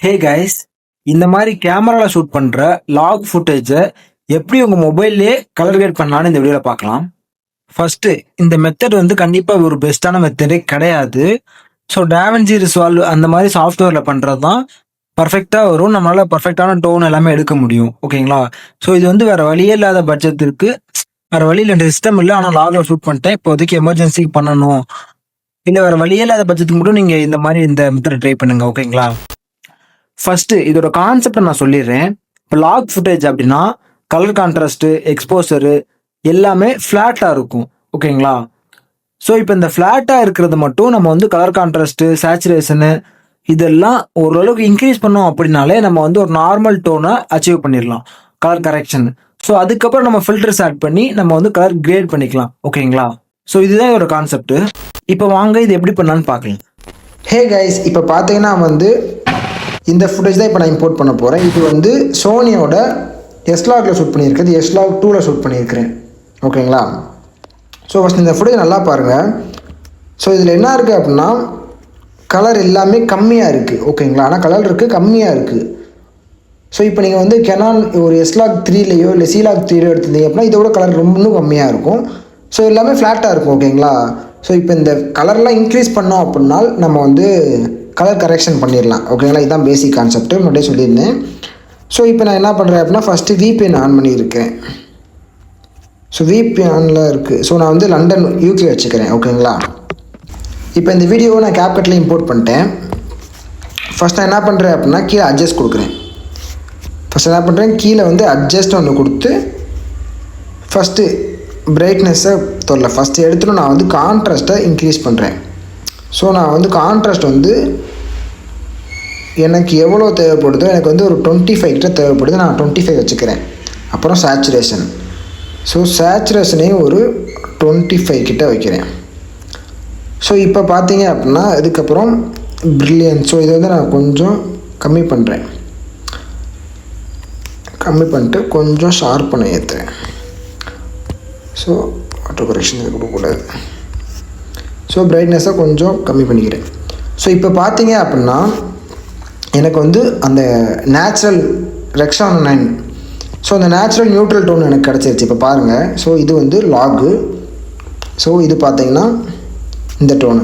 Hey guys, இந்த மாதிரி கேமரால ஷூட் பண்ற லாக் ஃபுட்டேஜை எப்படி உங்க மொபைல்லே கலர் கிரேட் பண்ணலாம்னு இந்த வீடியோல பார்க்கலாம். ஃபர்ஸ்ட் இந்த மெத்தட் கண்டிப்பா ஒரு பெஸ்டான மெத்தடே கிடையாது. ஸோ DaVinci Resolve அந்த மாதிரி சாஃப்ட்வேர்ல பண்றது தான் பர்ஃபெக்டா வரும். நம்மளால பர்ஃபெக்டான டோன் எல்லாமே எடுக்க முடியும். ஓகேங்களா? ஸோ இது வேற வழியே இல்லாத பட்சத்திற்கு வேற வழியில் என்ற சிஸ்டம் இல்லை, ஆனால் லாக்ல ஷூட் பண்ணிட்டேன். இப்போதைக்கு எமர்ஜென்சிக்கு பண்ணணும், இல்லை வேற வழியே இல்லாத பட்சத்துக்கு மட்டும் நீங்க இந்த மாதிரி இந்த மெத்தட் ட்ரை பண்ணுங்க. ஓகேங்களா? ஃபர்ஸ்ட் இதோட கான்செப்டை நான் சொல்லிடுறேன். இப்போ லாக் ஃபுட்டேஜ் அப்படின்னா கலர் கான்ட்ராஸ்ட், எக்ஸ்போசரு எல்லாமே ஃப்ளாட்டாக இருக்கும். ஓகேங்களா? ஸோ இப்போ இந்த ஃப்ளாட்டாக இருக்கிறது மட்டும் நம்ம கலர் கான்ட்ராஸ்ட்டு, சேச்சுரேஷனு இதெல்லாம் ஓரளவுக்கு இன்க்ரீஸ் பண்ணோம் அப்படின்னாலே நம்ம ஒரு நார்மல் டோனை அச்சீவ் பண்ணிடலாம், கலர் கரெக்ஷன். ஸோ அதுக்கப்புறம் நம்ம ஃபில்டர்ஸ் ஆட் பண்ணி நம்ம கலர் கிரேட் பண்ணிக்கலாம். ஓகேங்களா? ஸோ இதுதான் இதோட கான்செப்ட். இப்போ வாங்க இது எப்படி பண்ணலான்னு பார்க்கலாம். ஹே கைஸ், இப்போ பார்த்தீங்கன்னா இந்த ஃபுட்டேஜ் தான் இப்போ நான் இம்போர்ட் பண்ண போகிறேன். இது சோனியோட S-Logல ஷூட் பண்ணியிருக்கிறது, S-Log 2ல் ஷூட் பண்ணியிருக்கிறேன். ஓகேங்களா? ஸோ ஃபஸ்ட் இந்த ஃபுட்டேஜ் நல்லா பாருங்கள். ஸோ இதில் என்ன இருக்குது அப்படின்னா கலர் எல்லாமே கம்மியாக இருக்குது. ஓகேங்களா? ஆனால் கலர் இருக்குது, கம்மியாக இருக்குது. ஸோ இப்போ நீங்கள் கெனான் ஒரு S-Log 3லையோ இல்லை C-Log 3லையோ எடுத்துருந்தீங்க அப்படின்னா இதோட கலர் ரொம்ப கம்மியாக இருக்கும். ஸோ எல்லாமே ஃப்ளாட்டாக இருக்கும். ஓகேங்களா? ஸோ இப்போ இந்த கலர்லாம் இன்க்ரீஸ் பண்ணோம் அப்படின்னா நம்ம கலர் கரெக்ஷன் பண்ணிடலாம். ஓகேங்களா? இதுதான் பேசிக் கான்செப்ட், முன்னாடியே சொல்லியிருந்தேன். ஸோ இப்போ நான் என்ன பண்ணுறேன் அப்படின்னா ஃபஸ்ட்டு VPN ஆன் பண்ணியிருக்கேன். ஸோ VPN ஆனில் இருக்குது. ஸோ நான் லண்டன் UK வச்சுக்கிறேன். ஓகேங்களா? இப்போ இந்த வீடியோவை நான் CapCutல இம்போர்ட் பண்ணிட்டேன். ஃபஸ்ட் நான் என்ன பண்ணுறேன் அப்படின்னா கீழே அட்ஜஸ்ட் கொடுக்குறேன். ஃபஸ்ட் என்ன பண்ணுறேன், கீழே அட்ஜஸ்ட் ஒன்று கொடுத்து ஃபஸ்ட்டு பிரைட்னஸை தொல்ல ஃபஸ்ட்டு எடுத்துகிட்டு நான் கான்ட்ராஸ்ட்டை இன்க்ரீஸ் பண்ணுறேன். ஸோ நான் கான்ட்ராஸ்ட் எனக்கு எவ்வளோ தேவைப்படுதோ, எனக்கு ஒரு 25 கிட்ட தேவைப்படுது, நான் 25 வச்சுக்கிறேன். அப்புறம் சேச்சுரேஷன், ஸோ சேச்சுரேஷனையும் ஒரு 25 கிட்ட வைக்கிறேன். ஸோ இப்போ பார்த்தீங்க அப்படின்னா இதுக்கப்புறம் பிரில்லியன்ட். ஸோ இதை நான் கொஞ்சம் கம்மி பண்ணுறேன். கம்மி பண்ணிட்டு கொஞ்சம் ஷார்ப் பண்ண ஏற்றுறேன். ஸோ ஆட்டோ கரெக்ஷன் இது கொடுக்கக்கூடாது. ஸோ பிரைட்னஸை கொஞ்சம் கம்மி பண்ணிக்கிறேன். ஸோ இப்போ பார்த்தீங்க அப்படின்னா எனக்கு அந்த நேச்சுரல் ரெக்ஸான் 9, ஸோ அந்த நேச்சுரல் நியூட்ரல் டோன் எனக்கு கிடச்சிருச்சு. இப்போ பாருங்கள். ஸோ இது லாகு. ஸோ இது பார்த்தீங்கன்னா இந்த டோனு.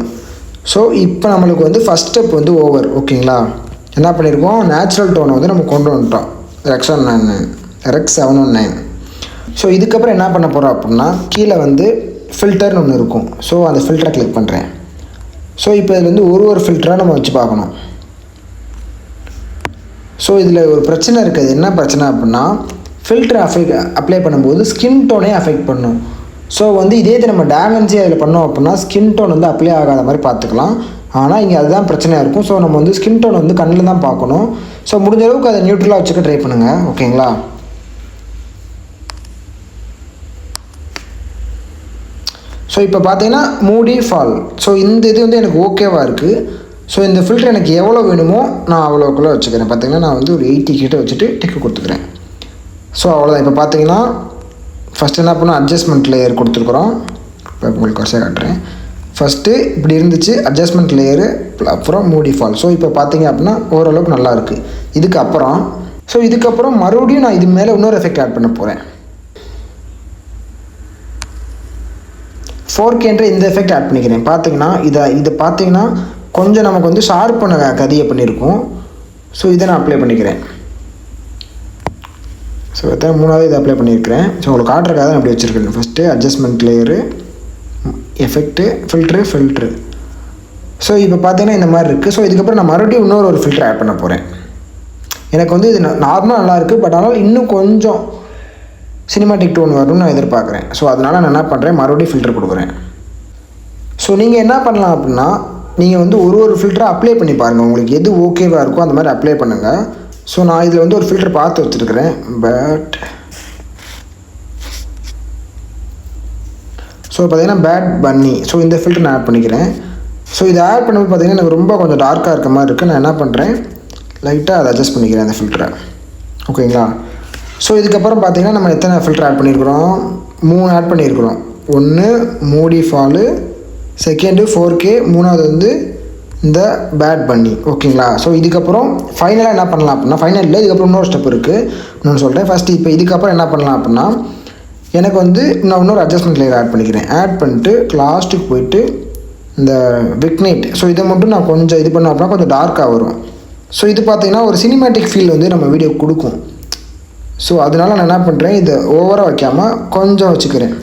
ஸோ இப்போ நம்மளுக்கு ஃபஸ்ட் ஸ்டெப் ஓவர். ஓகேங்களா? என்ன பண்ணியிருக்கோம், நேச்சுரல் டோனை நம்ம கொண்டு வந்துட்டோம், ரெக்ஸான் 9 RX 719. ஸோ இதுக்கப்புறம் என்ன பண்ண போகிறோம் அப்படின்னா கீழே ஃபில்டர்னு ஒன்று இருக்கும். ஸோ அந்த ஃபில்டரை கிளிக் பண்ணுறேன். ஸோ இப்போ இதில் ஒரு ஃபில்டராக நம்ம வச்சு பார்க்கணும். ஸோ இதில் ஒரு பிரச்சனை இருக்குது. என்ன பிரச்சனை அப்படின்னா ஃபில்டர் அப்ளை பண்ணும்போது ஸ்கின் டோனே அஃபெக்ட் பண்ணும். ஸோ இதே இது நம்ம DaVinci அதில் பண்ணோம் அப்படின்னா ஸ்கின் டோன் அப்ளை ஆகாத மாதிரி பார்த்துக்கலாம். ஆனால் இங்கே அதுதான் பிரச்சனையாக இருக்கும். ஸோ நம்ம ஸ்கின் டோன் கண்ணில் தான் பார்க்கணும். ஸோ முடிஞ்ச அளவுக்கு அதை நியூட்ரலாக வச்சுக்க ட்ரை பண்ணுங்கள். ஓகேங்களா? ஸோ இப்போ பார்த்தீங்கன்னா மூடி ஃபால். ஸோ இந்த இது எனக்கு ஓகேவாக இருக்குது. ஸோ இந்த ஃபில்டர் எனக்கு எவ்வளோ வேணுமோ நான் அவ்வளோக்குள்ளே வச்சுக்கிறேன். பார்த்தீங்கன்னா நான் ஒரு 80 கிட்ட வச்சுட்டு டிக்கு கொடுத்துக்கிறேன். ஸோ அவ்வளோதான். இப்போ பார்த்தீங்கன்னா ஃபஸ்ட்டு என்ன பண்ணோம், அட்ஜஸ்ட்மெண்ட் லேயர் கொடுத்துருக்குறோம். இப்போ உங்களுக்கு வரிசையாக காட்டுறேன். ஃபஸ்ட்டு இப்படி இருந்துச்சு அட்ஜஸ்ட்மெண்ட் லேயரு, அப்புறம் மூடி ஃபால். ஸோ இப்போ பார்த்தீங்க அப்படின்னா ஓரளவுக்கு நல்லா இருக்குது. இதுக்கப்புறம் மறுபடியும் நான் இது மேலே இன்னொரு எஃபெக்ட் ஆட் பண்ண போகிறேன். 4Kன்ற இந்த எஃபெக்ட் ஆட் பண்ணிக்கிறேன். பார்த்தீங்கன்னா இதை பார்த்தீங்கன்னா கொஞ்சம் நமக்கு ஷார்ப் பண்ண கதியை பண்ணியிருக்கோம். ஸோ இதை நான் அப்ளை பண்ணிக்கிறேன். ஸோ மூணாவது இதை அப்ளை பண்ணியிருக்கிறேன். ஸோ உங்களுக்கு காட்டுறக்காக தான் அப்படி வச்சுருக்கேன். First adjustment layer, effect, filter. So இப்போ பார்த்தீங்கன்னா இந்த மாதிரி இருக்குது. ஸோ இதுக்கப்புறம் நான் மறுபடியும் இன்னொரு ஃபில்டர் ஆட் பண்ண போகிறேன். எனக்கு இது நார்மலாக நல்லாயிருக்கு. பட் ஆனால் இன்னும் கொஞ்சம் சினிமாட்டிக் டோன் வரும்னு நான் எதிர்பார்க்குறேன். ஸோ அதனால் நான் என்ன பண்ணுறேன், மறுபடியும் ஃபில்டர் கொடுக்குறேன். ஸோ நீங்கள் என்ன பண்ணலாம் அப்படின்னா நீங்கள் ஒரு ஃபில்டராக அப்ளை பண்ணி பாருங்கள். உங்களுக்கு எது ஓகேவாக இருக்கோ அந்த மாதிரி அப்ளை பண்ணுங்கள். ஸோ நான் இதில் ஒரு ஃபில்டர் பார்த்து வச்சுருக்கிறேன். ஸோ பார்த்தீங்கன்னா பேட் பன்னி. ஸோ இந்த ஃபில்டர் நான் ஆட் பண்ணிக்கிறேன். ஸோ இதை ஆட் பண்ணும்போது பார்த்தீங்கன்னா எனக்கு ரொம்ப கொஞ்சம் டார்க்காக இருக்க மாதிரி இருக்குது. நான் என்ன பண்ணுறேன், லைட்டாக அதை அட்ஜஸ்ட் பண்ணிக்கிறேன் அந்த ஃபில்டரை. ஓகேங்களா? ஸோ இதுக்கப்புறம் பார்த்தீங்கன்னா நம்ம எத்தனை ஃபில்டர் ஆட் பண்ணியிருக்கிறோம், 3 ஆட் பண்ணியிருக்கிறோம். ஒன்று மூடி ஃபாலு, செகண்டு 4K, மூணாவது இந்த பேட் பண்ணி. ஓகேங்களா? ஸோ இதுக்கப்புறம் ஃபைனலாக என்ன பண்ணலாம் அப்படின்னா, ஃபைனல் இல்லை, இதுக்கப்புறம் இன்னொரு ஸ்டெப் இருக்குது. இன்னொன்று சொல்கிறேன். ஃபஸ்ட்டு இப்போ இதுக்கப்புறம் என்ன பண்ணலாம் அப்படின்னா, எனக்கு வந்து நான் இன்னொரு அட்ஜஸ்ட்மெண்ட் லேயர் ஆட் பண்ணிக்கிறேன். ஆட் பண்ணிட்டு லாஸ்ட்டுக்கு போயிட்டு இந்த விக்னைட், ஸோ இதை மட்டும் நான் கொஞ்சம் இது பண்ணோம் அப்படின்னா கொஞ்சம் டார்க்காக வரும். ஸோ இது பார்த்தீங்கன்னா ஒரு சினிமேட்டிக் ஃபீல் வந்து நம்ம வீடியோ கொடுக்கும். ஸோ அதனால நான் என்ன பண்ணுறேன், இதை ஓவராக வைக்காமல் கொஞ்சம் வச்சுக்கிறேன்.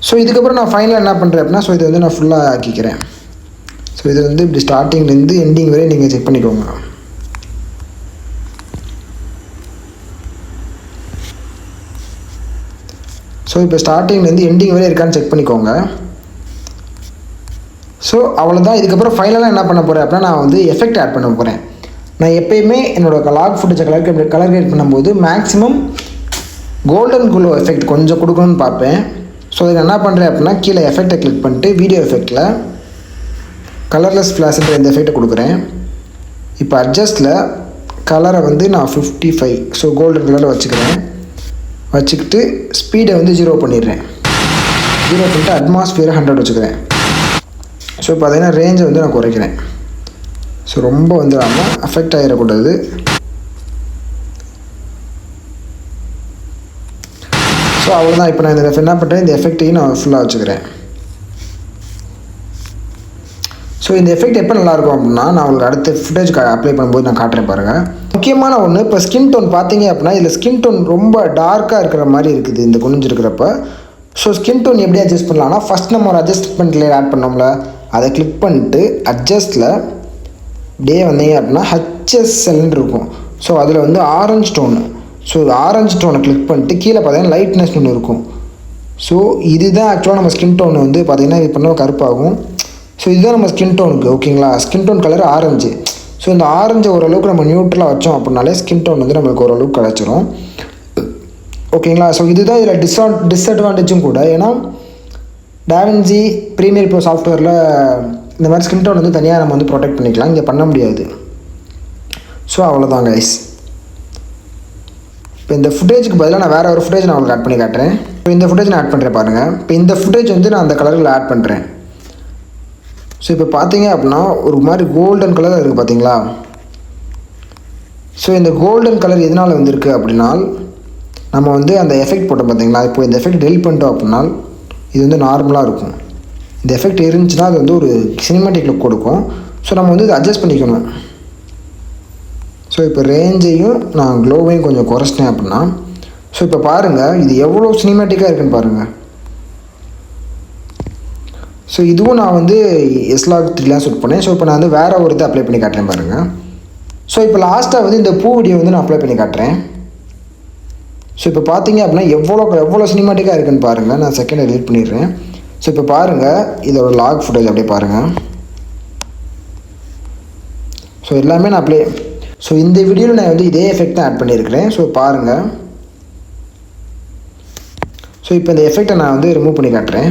ஸோ இதுக்கப்புறம் நான் ஃபைனலாக என்ன பண்ணுறேன் அப்படின்னா, ஸோ இதை வந்து நான் ஃபுல்லாக ஆக்கிக்கிறேன். ஸோ இது வந்து இப்படி ஸ்டார்டிங்லேருந்து எண்டிங் வரை நீங்கள் செக் பண்ணிக்கோங்க. ஸோ இப்போ ஸ்டார்டிங்லேருந்து எண்டிங் வரை இருக்கான்னு செக் பண்ணிக்கோங்க. ஸோ அவ்வளோதான். இதுக்கப்புறம் ஃபைனலாக என்ன பண்ண போகிறேன் அப்படின்னா, நான் வந்து எஃபெக்ட் ஆட் பண்ண போகிறேன். நான் எப்போயுமே என்னோடய லாக் ஃபுட்டேஜை கலர் கிரேட் பண்ணும்போது மேக்ஸிமம் கோல்டன் குளோ எஃபெக்ட் கொஞ்சம் கொடுக்கணும்னு பார்ப்பேன். ஸோ இதை என்ன பண்ணுறேன் அப்படின்னா, கீழே எஃபெக்டை கிளிக் பண்ணிட்டு வீடியோ எஃபெக்டில் கலர்லெஸ் ஃப்ளாஷ்ன்ற இந்த எஃபெக்டை கொடுக்குறேன். இப்போ அட்ஜஸ்ட்டில் கலரை வந்து நான் 55, ஸோ கோல்டன் கலரில் வச்சுக்கிறேன். வச்சுக்கிட்டு ஸ்பீடை வந்து 0 பண்ணிடுறேன். 0 பண்ணிட்டு அட்மாஸ்பியரை 100 வச்சுக்கிறேன். ஸோ பார்த்தீங்கன்னா ரேஞ்சை வந்து நான் குறைக்கிறேன். ஸோ ரொம்ப வந்துடாமல் அஃபெக்ட் ஆகிடக்கூடாது. ஸோ அவ்வளோதான். இப்போ நான் இந்த என்ன பண்ணுறேன், இந்த எஃபெக்டையும் நான் ஃபுல்லாக வச்சுக்கிறேன். ஸோ இந்த எஃபெக்ட் எப்போ நல்லாயிருக்கும் அப்படின்னா, நான் உங்களுக்கு அடுத்த ஃபுட்டேஜ் அப்ளை பண்ணும்போது நான் காட்டுறேன் பாருங்கள். முக்கியமான ஒன்று, இப்போ ஸ்கின் டோன் பார்த்தீங்க அப்படின்னா, இதில் ஸ்கின் டோன் ரொம்ப டார்க்காக இருக்கிற மாதிரி இருக்குது இந்த குனிஞ்சிருக்கிறப்ப. ஸோ ஸ்கின் டோன் எப்படி அட்ஜஸ்ட் பண்ணலாம்னா, ஃபஸ்ட் நம்ம ஒரு அட்ஜஸ்ட்மெண்ட் லேயர் ஆட் பண்ணோம்ல, அதை கிளிக் பண்ணிட்டு அட்ஜஸ்ட்டில் டே வந்தீங்க அப்படின்னா ஹெச்எஸ்எல்னு இருக்கும். ஸோ அதில் வந்து ஆரஞ்சு டோனு, ஸோ ஆரஞ்சு டோனை கிளிக் பண்ணிட்டு கீழே பார்த்தீங்கன்னா லைட்னஸ் ஒன்று இருக்கும். ஸோ இதுதான் ஆக்சுவலாக நம்ம ஸ்கின் டோன் வந்து பார்த்திங்கன்னா இது பண்ணால் கருப்பாகும். ஸோ இதுதான் நம்ம ஸ்கின் டோனுக்கு. ஓகேங்களா? Skin tone colour orange. So இந்த ஆரஞ்சு ஓரளவுக்கு நம்ம நியூட்ரலாக வச்சோம் அப்படின்னாலே ஸ்கின் டோன் வந்து நம்மளுக்கு ஓரளவுக்கு கிடச்சிரும். ஓகேங்களா? ஸோ இதுதான் இதில் டிஸ்அட்வான்டேஜும் கூட. ஏன்னா டாவின்சி ப்ரீமியர் ப்ரோ சாஃப்ட்வேரில் இந்த மாதிரி ஸ்கின் டோன் வந்து தனியாக நம்ம வந்து ப்ரொடெக்ட் பண்ணிக்கலாம், இங்கே பண்ண முடியாது. ஸோ அவ்வளோதான் கைஸ். இப்போ இந்த ஃபுட்டேஜுக்கு பதிலாக நான் வேறு ஒரு ஃபுட்டேஜ் நான் உங்களுக்கு ஆட் பண்ணி காட்டுறேன். இப்போ இந்த ஃபுட்டேஜ் நான் ஆட் பண்ணுறேன் பாருங்கள். இப்போ இந்த ஃபுட்டேஜ் வந்து நான் அந்த கலரில் ஆட் பண்ணுறேன். ஸோ இப்போ பார்த்தீங்க அப்படின்னா ஒரு மாதிரி கோல்டன் கலர் இருக்குது பார்த்தீங்களா? ஸோ இந்த கோல்டன் கலர் எதனால் வந்திருக்கு அப்படின்னா, நம்ம வந்து அந்த எஃபெக்ட் போட்டோம் பார்த்தீங்களா? இப்போ இந்த எஃபெக்ட் டெலிட் பண்ணிட்டோம் அப்படின்னா இது வந்து நார்மலாக இருக்கும். இந்த எஃபெக்ட் இருந்துச்சுன்னா அது வந்து ஒரு சினிமேட்டிக் லுக் கொடுக்கும். ஸோ நம்ம வந்து இதை அட்ஜஸ்ட் பண்ணிக்கணும். ஸோ இப்போ ரேஞ்சையும் நான் க்ளோவையும் கொஞ்சம் குறைச்சிட்டேன் அப்படின்னா, ஸோ இப்போ பாருங்கள் இது எவ்வளோ சினிமேட்டிக்காக இருக்குன்னு பாருங்கள். ஸோ இதுவும் நான் வந்து எஸ்லாக் 3 ஷூட் பண்ணேன். ஸோ இப்போ நான் வந்து வேறு ஒரு இதை அப்ளை பண்ணி காட்டுறேன் பாருங்கள். ஸோ இப்போ லாஸ்ட்டாக வந்து இந்த பூ வீடியோ வந்து நான் அப்ளை பண்ணி காட்டுறேன். ஸோ இப்போ பார்த்தீங்க அப்படின்னா எவ்வளோ சினிமேட்டிக்காக இருக்குன்னு பாருங்கள். நான் செகண்ட் எடிட் பண்ணிடுறேன். ஸோ இப்போ பாருங்கள் இதோட லாக் ஃபுட்டேஜ் அப்படியே பாருங்கள். ஸோ எல்லாமே நான் ஸோ இந்த வீடியோவில் நான் வந்து இதே எஃபெக்ட் தான் ஆட் பண்ணியிருக்கிறேன். ஸோ பாருங்கள். ஸோ இப்போ இந்த எஃபெக்டை நான் வந்து ரிமூவ் பண்ணி காட்டுறேன்.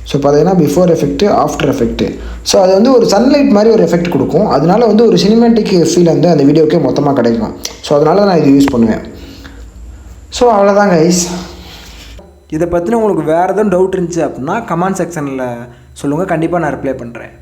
ஸோ பார்த்தீங்கன்னா before effect, after effect. So அது வந்து ஒரு சன்லைட் மாதிரி ஒரு எஃபெக்ட் கொடுக்கும். அதனால வந்து ஒரு சினிமேட்டிக் ஃபீல் வந்து அந்த வீடியோக்கே மொத்தமாக கிடைக்கும். ஸோ அதனால நான் இது யூஸ் பண்ணுவேன். ஸோ அவ்வளோதான் கைஸ். இதை பற்றின உங்களுக்கு வேறு எதுவும் டவுட் இருந்துச்சு அப்படின்னா கமெண்ட் செக்ஷனில் சொல்லுங்கள், கண்டிப்பாக நான் ரிப்ளை பண்ணுறேன்.